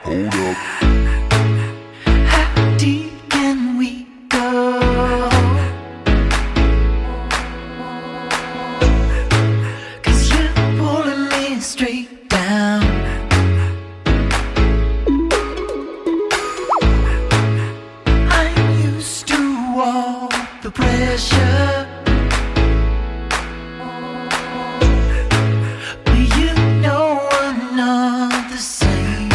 Hold up. How deep can we go? 'Cause you're pulling me straight down. I'm used to all the pressure. But you know I'm not the same.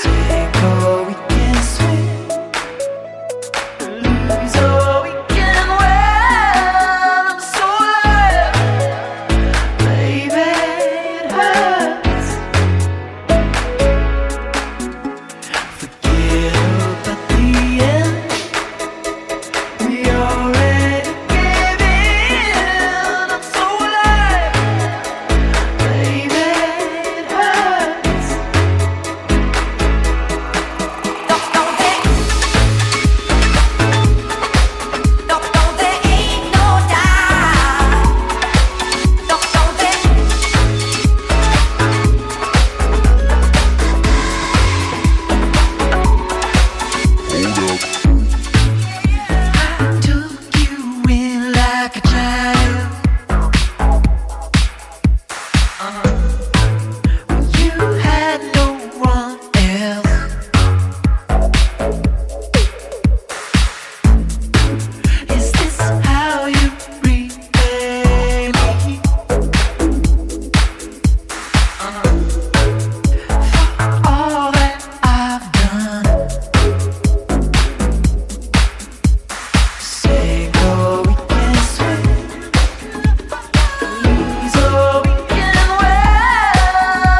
Sink or we can swim, lose or we can win. I'm so alive, baby, it hurts. Forget about the end. We already gave in. I'm so alive, baby, it hurts. There ain't no doubt. Hold up. I took you in like a child. When you had no one else. Is this how you repay me? For all that I've done. Sink or we can swim, lose or we can win.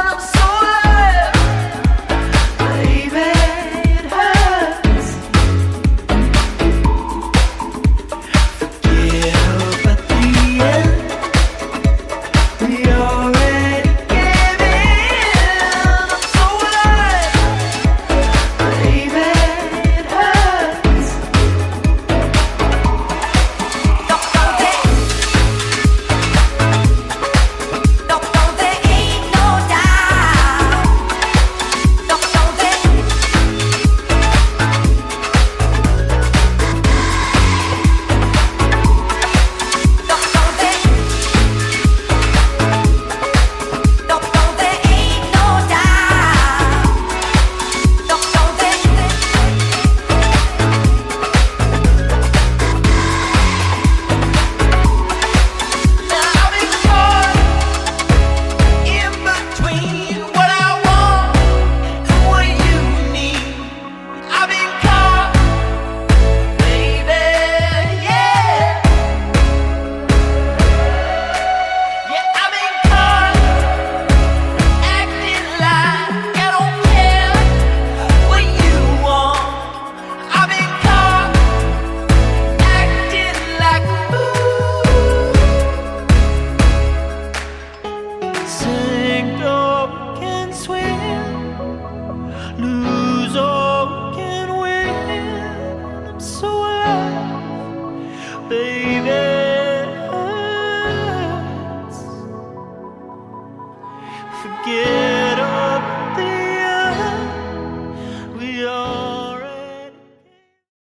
I'm so alive, baby, it hurts. Forget about the end. We already gave in. I'm so alive, baby, it hurts. There ain't no doubt. I've been caught in between what I want and what you need. I've been caught, baby, yeah. Yeah, I've been caught acting like I don't care what you want. I've been caught acting like a fool. Sink or we can swim, lose or we can win. I'm so alive, baby, it hurts. Forget